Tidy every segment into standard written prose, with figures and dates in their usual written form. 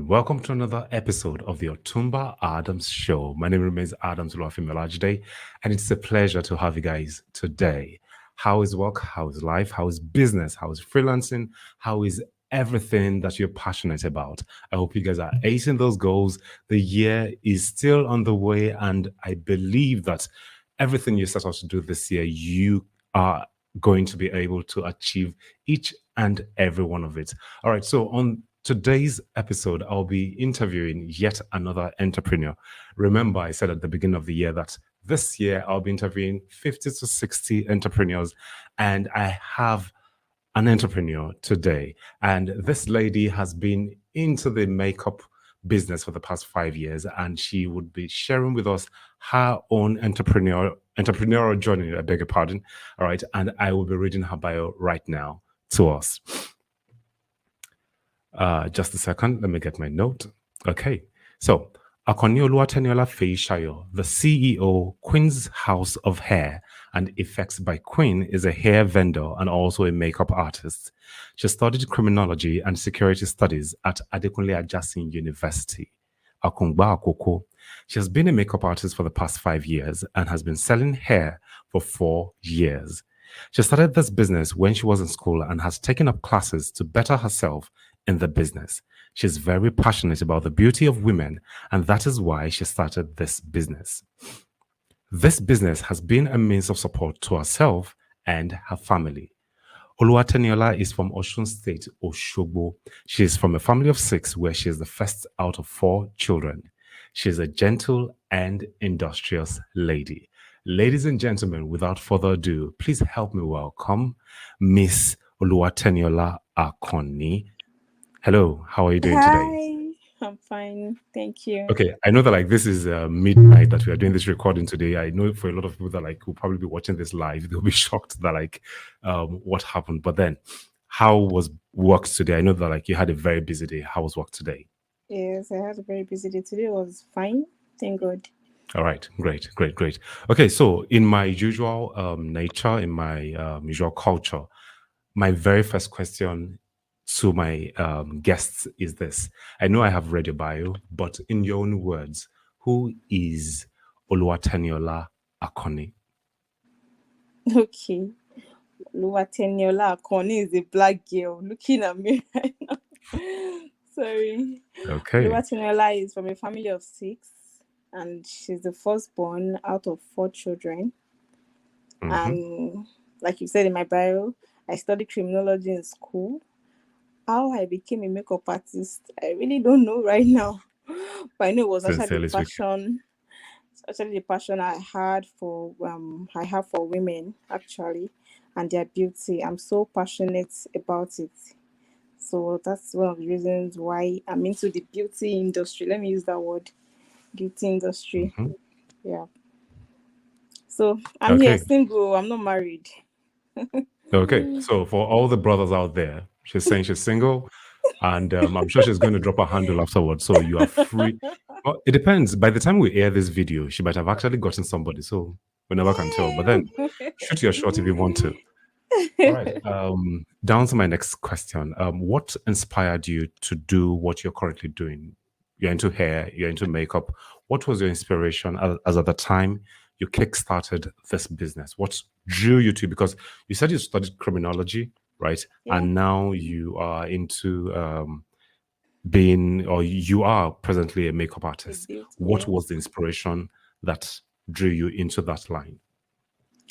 Welcome to another episode of the Otumba Adams Show. My name remains Adams Oluwateniola, and it's a pleasure to have you guys today. How is work? How is life? How is business? How is freelancing? How is everything that you're passionate about? I hope you guys are acing those goals. The year is still on the way, and I believe that everything you set out to do this year, you are going to be able to achieve each and every one of it. All right, so on today's episode, I'll be interviewing yet another entrepreneur. Remember, I said at the beginning of the year that this year I'll be interviewing 50 to 60 entrepreneurs, and I have an entrepreneur today. And this lady has been into the makeup business for the past 5 years, and she would be sharing with us her own entrepreneurial journey. I beg your pardon. All right, and I will be reading her bio right now to us. Just a second, let me get my note. Okay, so Oluwateniola Akanni, the CEO, Queen's House of Hair and Effects by Queen, is a hair vendor and also a makeup artist. She studied criminology and security studies at Adekunle Ajasin University, Akungba Akoko. She has been a makeup artist for the past 5 years and has been selling hair for 4 years. She started this business when she was in school and has taken up classes to better herself in the business. She's very passionate about the beauty of women, and that is why she started this business. This business has been a means of support to herself and her family. Oluwateniola is from Osun State, Oshogbo. She is from a family of 6 where she is the first out of 4 children. She is a gentle and industrious lady. Ladies and gentlemen, without further ado, please help me welcome Miss Oluwateniola Akanni. Hello, how are you doing today? Hi, I'm fine. Thank you. Okay, I know that this is midnight that we are doing this recording today. I know for a lot of people that will probably be watching this live, they'll be shocked that what happened. But then, how was work today? I know that you had a very busy day. How was work today? Yes, I had a very busy day. Today was fine. Thank God. All right, great, great, great. Okay, so in my usual nature, in my usual culture, my very first question to my guests is this. I know I have read your bio, but in your own words, who is Oluwateniola Akanni? Okay. Oluwateniola Akanni is a black girl looking at me right now. Sorry. Okay. Oluwateniola is from a family of 6, and she's the firstborn out of 4 children. Mm-hmm. And like you said in my bio, I studied criminology in school. How I became a makeup artist, I really don't know right now. But I know it was actually the Sincerely speaking. passion. It's actually the passion I have for women actually and their beauty. I'm so passionate about it. So that's one of the reasons why I'm into the beauty industry. Let me use that word. Beauty industry. Mm-hmm. Yeah. So I'm here Okay. single, I'm not married. Okay. So for all the brothers out there, she's saying she's single, and I'm sure she's going to drop a handle afterwards. So you are free. Well, it depends. By the time we air this video, she might have actually gotten somebody. So we never can tell. But then shoot your shot if you want to. All right. Down to my next question. What inspired you to do what you're currently doing? You're into hair, you're into makeup. What was your inspiration as at the time you kickstarted this business? What drew you to? Because you said you studied criminology, right? Yeah. And now you are into being, or you are presently a makeup A artist. beauty, What was yes. the inspiration that drew you into that line?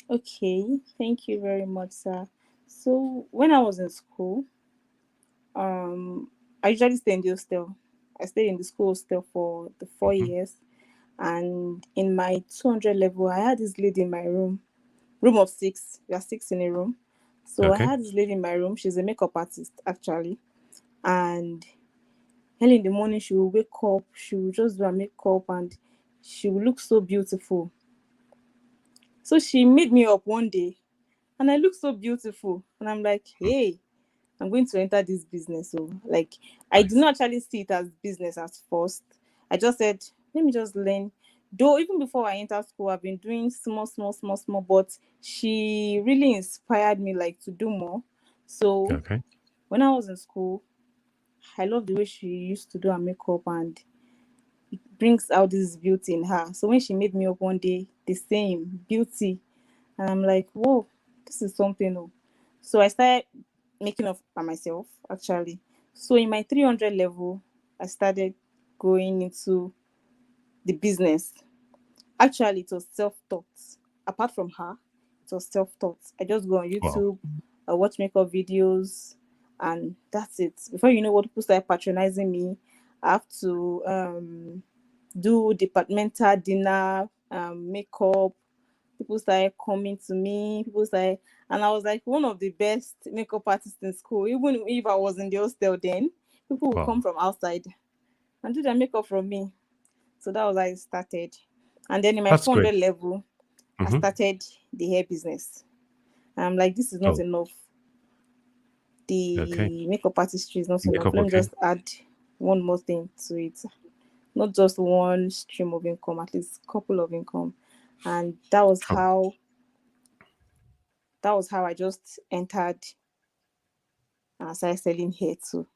Okay, thank you very much, sir. So when I was in school, I usually stay in the hostel. I stayed in the school hostel for the four Hmm. years, and in my 200 level, I had this lady in my room of 6. We are 6 in a room. So I Okay. had this lady in my room. She's a makeup artist actually, and early in the morning she will wake up. She will just do her makeup, and she will look so beautiful. So she made me up one day, and I look so beautiful, and I'm like, hey, I'm going to enter this business. So, like, I did Nice. not actually see it as business at first. I just said, let me just learn. Though, even before I entered school, I've been doing small, small, small, small, but she really inspired me, like, to do more. So, Okay. when I was in school, I love the way she used to do her makeup, and it brings out this beauty in her. So when she made me up one day, the same beauty, and I'm like, whoa, this is something. Oh. So I started making up by myself, actually. So in my 300 level, I started going into the business. Actually, it was self-taught. Apart from her, it was self-taught. I just go on Wow. YouTube, I watch makeup videos, and that's it. Before you know what, people start patronizing me. I have to do departmental dinner, makeup. People started coming to me. And I was like one of the best makeup artists in school. Even if I was in the hostel then, people would come Wow. from outside and do their makeup from me. So that was how it started. And then in my That's great. 400 level, I Mm-hmm. started the hair business. And I'm like, this is not Oh, enough. okay. The makeup artistry is not enough. Makeup, Let me okay. just add one more thing to it. Not just one stream of income, at least a couple of income. And Oh, that was how I just entered and started selling hair too.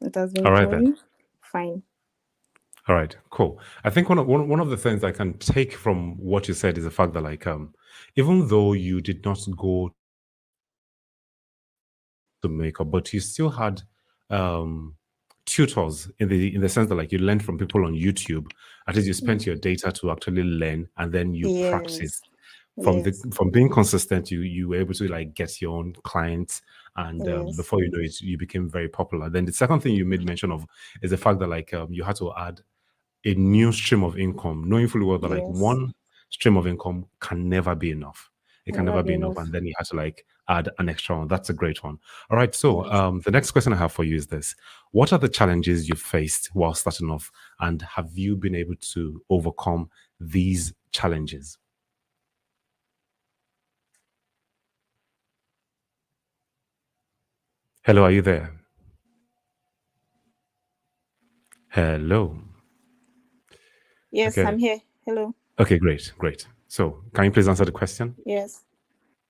It has been all right then. going fine. All right, cool. I think one of the things I can take from what you said is the fact that like even though you did not go to makeup, but you still had um tutors in the sense that like you learned from people on YouTube. At least you spent your data to actually learn and then you Yes, practice. yes, From being consistent, you were able to like get your own clients, and yes, before you know it, you became very popular. Then the second thing you made mention of is the fact that like you had to add a new stream of income, knowing fully well that like yes. one stream of income can never be enough. It can Never never be be enough. enough. And then you have to like add an extra one. That's a great one. All right. So Yes. the next question I have for you is this. What are the challenges you faced while starting off? And have you been able to overcome these challenges? Hello, are you there? Hello. Yes, Okay. I'm here. Hello. Okay, great, great. So can you please answer the question? Yes.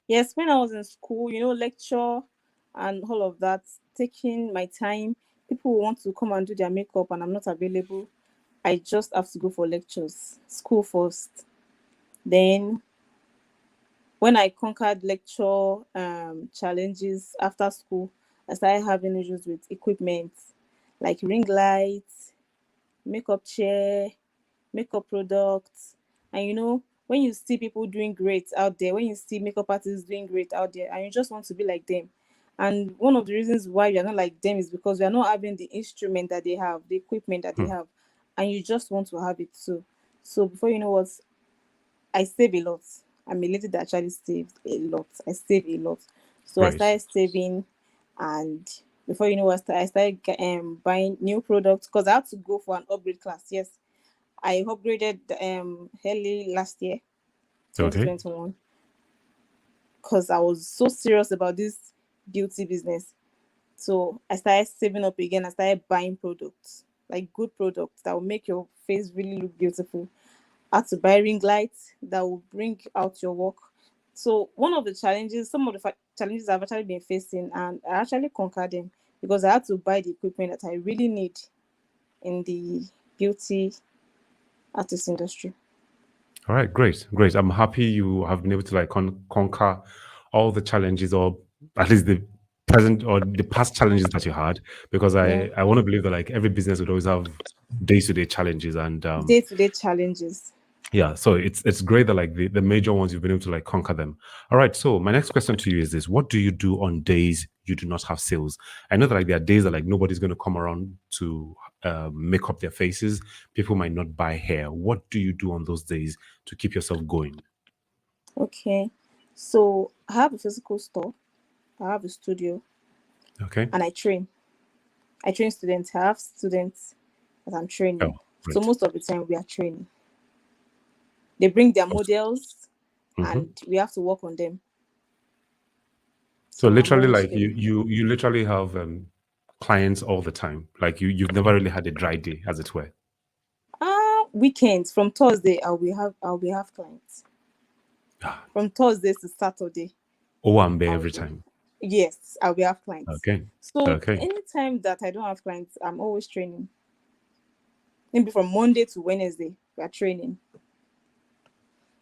Yes, when I was in school, lecture and all of that, taking my time, people want to come and do their makeup and I'm not available. I just have to go for lectures. School first. Then when I conquered lecture challenges after school, I started having issues with equipment like ring lights, makeup chair, makeup products. And when you see people doing great out there, when you see makeup artists doing great out there, and you just want to be like them. And one of the reasons why you're not like them is because you're not having the instrument that they have, the equipment that they Hmm. have, and you just want to have it too. So before you know what, I save a lot. I'm a lady that actually saves a lot. I save a lot. So I Great. started saving, and before you know what, I started buying new products because I had to go for an upgrade class. Yes, I upgraded early last year, Okay. 2021, because I was so serious about this beauty business. So I started saving up again. I started buying products, like good products that will make your face really look beautiful. I had to buy ring lights that will bring out your work. So one of the challenges, some of the challenges I've actually been facing, and I actually conquered them because I had to buy the equipment that I really need in the beauty artist industry. All right, great, great. I'm happy you have been able to like conquer all the challenges, or at least the present or the past challenges that you had, because Yeah, I want to believe that like every business would always have day to day challenges, and day-to-day challenges. yeah, so it's great that like the major ones you've been able to like conquer them. All right, so my next question to you is this: what do you do on days you do not have sales? I know that like there are days that like nobody's going to come around to make up their faces. People might not buy hair. What do you do on those days to keep yourself going? Okay, so I have a physical store, I have a studio, Okay. and I train. I train students. I have students that I'm Oh, training. So great. most of the time we are training. They bring their Awesome. models, Hmm. and we have to work on them. So So I'm literally, always like training. you literally have clients all the time. Like you've never really had a dry day, as it were. Weekends from Thursday, I'll be have clients. Ah, From Thursday to Saturday, Owambe I'll every be time. Yes, I will have clients. Okay. So Okay. anytime that I don't have clients, I'm always training. Maybe from Monday to Wednesday, we are training.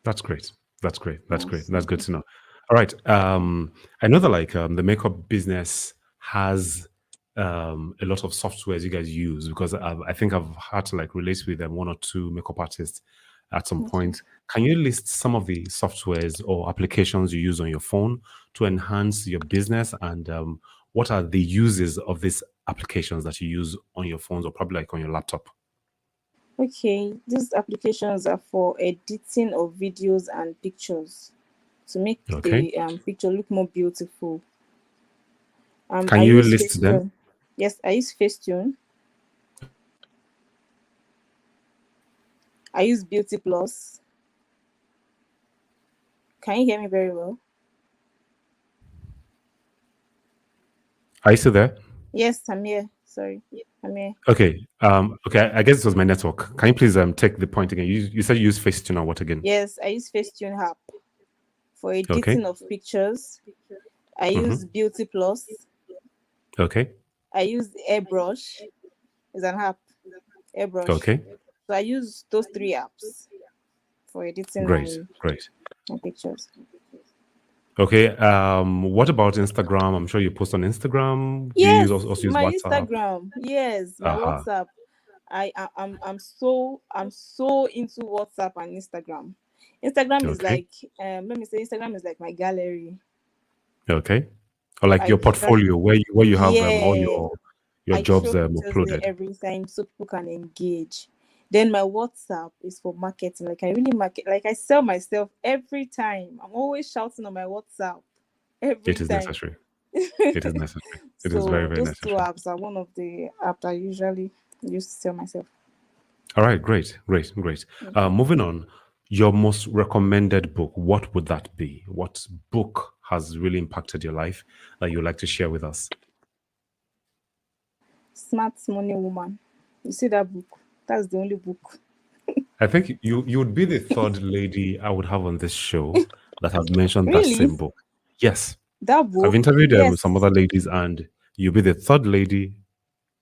That's great. That's great. That's great. Yes. That's good to know. All right. I know that like the makeup business has a lot of softwares you guys use because I think I've had to like relate with one or two makeup artists at some Okay. point. Can you list some of the softwares or applications you use on your phone to enhance your business, and what are the uses of these applications that you use on your phones or probably like on your laptop? Okay, these applications are for editing of videos and pictures to make Okay. the picture look more beautiful. Can I you use list them? Facetune. Yes, I use Facetune. I use Beauty Plus. Can you hear me very well? Are you still there? Yes, I'm here. Sorry, I'm here. Okay. Okay. I guess it was my network. Can you please take the point again? You said you use Facetune or what again? Yes, I use Facetune app for Okay. editing of pictures. I Mm-hmm. use Beauty Plus. Okay. I use Airbrush. It's an app, Airbrush. Okay. So I use those three apps for editing Great. Great. my pictures. Okay. What about Instagram? I'm sure you post on Instagram. Do you Yes, also use my WhatsApp? Instagram. Yes, my Aha. WhatsApp. I'm so into WhatsApp and Instagram. Instagram is Okay. like let me say Instagram is like my gallery. Okay. Or like I your usually portfolio where you have all yeah your I jobs throw pictures there uploaded. every time so people can engage. Then my WhatsApp is for marketing. Like I really market. Like I sell myself every time. I'm always shouting on my WhatsApp every It is time. necessary. It is necessary. It is very, So very those two necessary. apps are one of the apps I usually use to sell myself. All right, great, great, great. Moving on, your most recommended book, what would that be? What book has really impacted your life that you'd like to share with us? Smart Money Woman. You see that book? That's the only book. I think you would be the third lady I would have on this show that have mentioned that Really? same book. Yes, That I've book? interviewed some Yes. other ladies, and you'll be the third lady.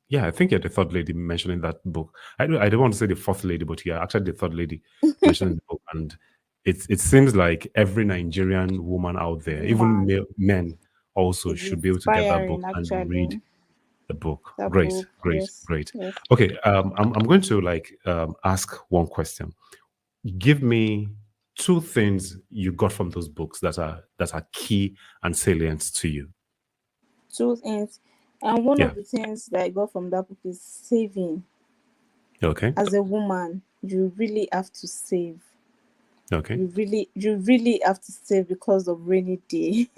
Yeah, I think you're the third lady mentioning that book. I don't want to say the fourth lady, but you're actually the third lady mentioning the book. And it seems like every Nigerian woman out there, even Woman. men, also It's should be able to get that book inspiring and read actually. the book. That Great, book. great, Yes. great. Yes. Okay, I'm going to like ask one question. Give me two things you got from those books that are key and salient to you. Two things. And one Yeah. of the things that I got from that book is saving. Okay. As a woman, you really have to save. Okay. You really have to save because of rainy day.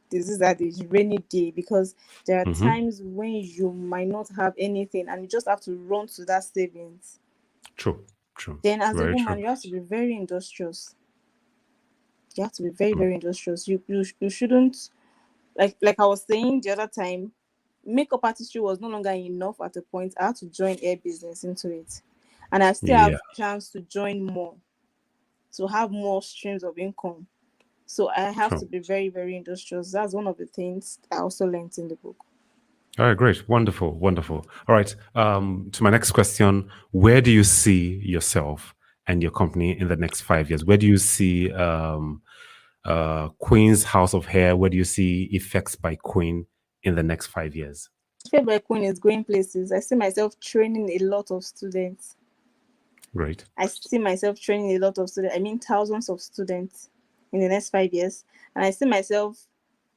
This is that is rainy day because there are Mm-hmm. times when you might not have anything and you just have to run to that savings. True. True. Then as a Very true. woman, you have to be very industrious. You have to be very, True. very industrious. You shouldn't like I was saying the other time, makeup artistry was no longer enough at a point. I had to join air business into it. And I still Yeah. have chance to join more, to have more streams of income. So I have True. to be very, very industrious. That's one of the things I also learned in the book. All right, great. Wonderful, wonderful. All right. To my next question, where do you see yourself and your company in the next 5 years? Where do you see Queen's House of Hair? Where do you see Effects by Queen in the next 5 years? Favorite Queen is going places. I see myself training a lot of students. Great. I see myself training a lot of students. I mean, thousands of students in the next 5 years. And I see myself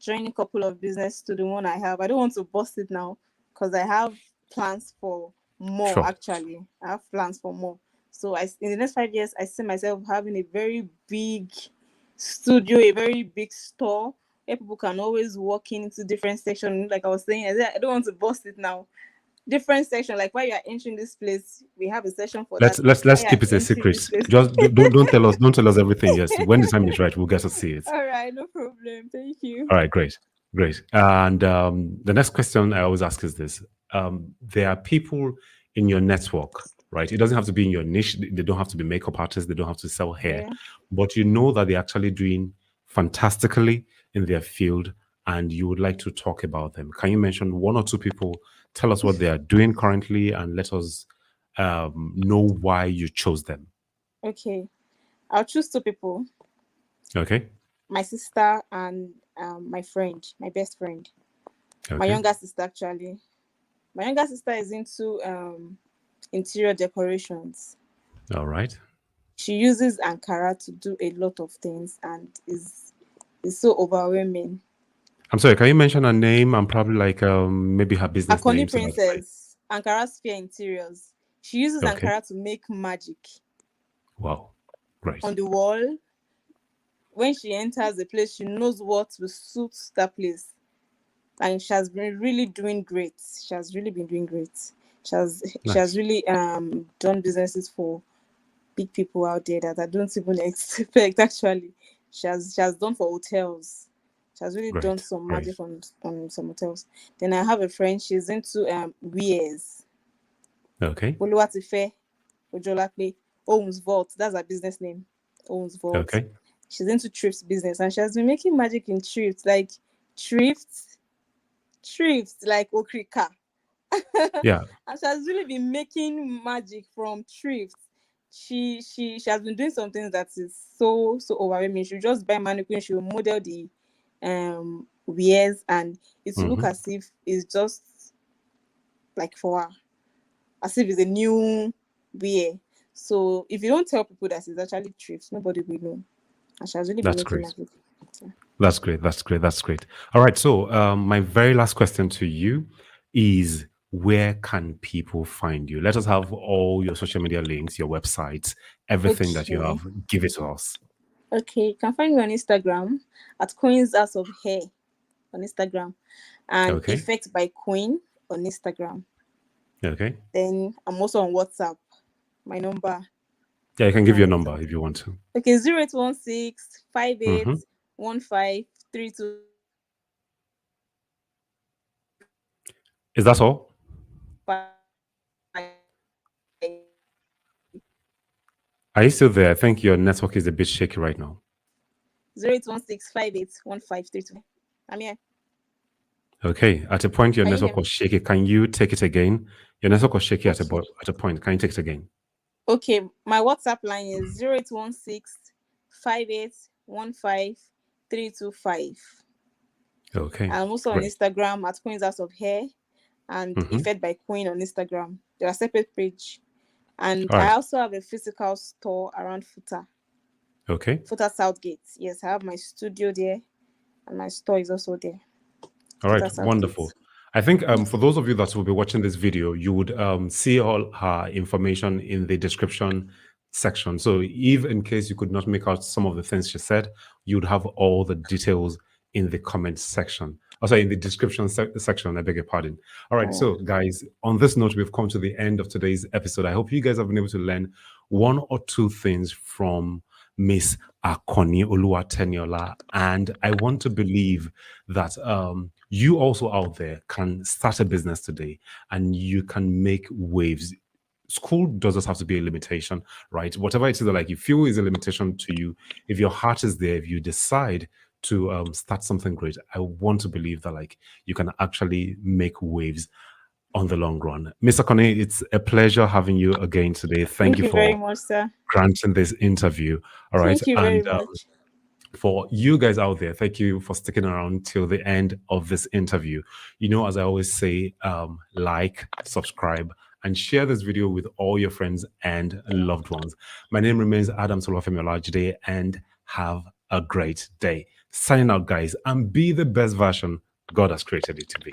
joining a couple of business to the one I have. I don't want to bust it now because I have plans for more, Sure. actually. I have plans for more. So in the next 5 years, I see myself having a very big studio, a very big store where people can always walk into different sections. Like I was saying, I don't want to bust it now. Different section, like while you are entering this place, we have a section for Let's that. let's While let's you are keep it a entering secret. this place. Just don't tell us everything. Yes, when the time is right, we'll get to see it. All right, no problem. Thank you. All right, great, great. And the next question I always ask is this: there are people in your network, right? It doesn't have to be in your niche. They don't have to be makeup artists. They don't have to sell hair, Yeah. but you know that they're actually doing fantastically in their field, and you would like to talk about them. Can you mention one or two people? Tell us what they are doing currently and let us know why you chose them. Okay, I'll choose two people. Okay. My sister and my friend, my best friend. Okay. My younger sister, actually. My younger sister is into interior decorations. All right. She uses Ankara to do a lot of things and is so overwhelming. I'm sorry, can you mention her name and probably like maybe her business Akone name? So that Princess, Ankara Sphere Interiors. She uses okay. Ankara to make magic Wow. Great. on the wall. When she enters the place, she knows what will suit that place. And she has been really doing great. She has really been doing great. She has Nice. really done businesses for big people out there that I don't even expect. Actually, she has done for hotels. She has really done Great. some Great. magic on some hotels. Then I have a friend. She's into wears. Okay. Oluwateniola Akanni owns Vault. That's her business name. Owns Vault. Okay. She's into thrift business, and she has been making magic in thrift, like thrift like Okrika. Yeah. And she has really been making magic from thrift. She has been doing some things that is so overwhelming. She'll just buy mannequin, she'll model the wears, and it will look as if it's just like for her, as if it's a new wear. So if you don't tell people that it's actually thrift, nobody will know. And she has really been That's making great. magic. Yeah. That's great. That's great. That's great. All right. So my very last question to you is, where can people find you? Let us have all your social media links, your websites, everything that you Okay. have. Give it to us. Okay, you can find me on Instagram at Queenshouseofhair on Instagram and Okay. Effectbyqueen on Instagram. Okay. Then I'm also on WhatsApp. My number Yeah, you can is give on your WhatsApp. number if you want to. Okay, 0816 Mm-hmm. 5815 32. Is that all? Are you still there? I think your network is a bit shaky right now. 0816 I'm here. Okay. At a point, your Can you hear network was me? shaky. Can you take it again? Your network was shaky at Okay. at a point. Can you take it again? Okay, my WhatsApp line is 0816 5815 325. Okay. I'm also on Great. Instagram at Queen's House of Hair and Mm-hmm. Effectbyqueen on Instagram. They are separate page. And All I right. also have a physical store around Okay. Futa Southgate. Yes, I have my studio there and my store is also there. All right, Futa Southgate. wonderful. I think for those of you that will be watching this video, you would see all her information in the description section. So if in case you could not make out some of the things she said, you'd have all the details in the comment section. Also in the description section, I beg your pardon. All right, so guys, on this note, we've come to the end of today's episode. I hope you guys have been able to learn one or two things from Miss Akanni Oluwateniola, and I want to believe that you also out there can start a business today and you can make waves. School doesn't have to be a limitation, right? Whatever it is that like you feel is a limitation to you, if your heart is there, if you decide to start something great, I want to believe that like you can actually make waves on the long run. Mr. Akanni, it's a pleasure having you again today. Thank you you very for much, sir. granting this interview. All right. Thank you very And much. for you guys out there, thank you for sticking around till the end of this interview. You know, as I always say, like, subscribe, and share this video with all your friends and loved ones. My name remains Adam Solofemi Olajide, and have a great day. Signing out, guys, and be the best version God has created it to be.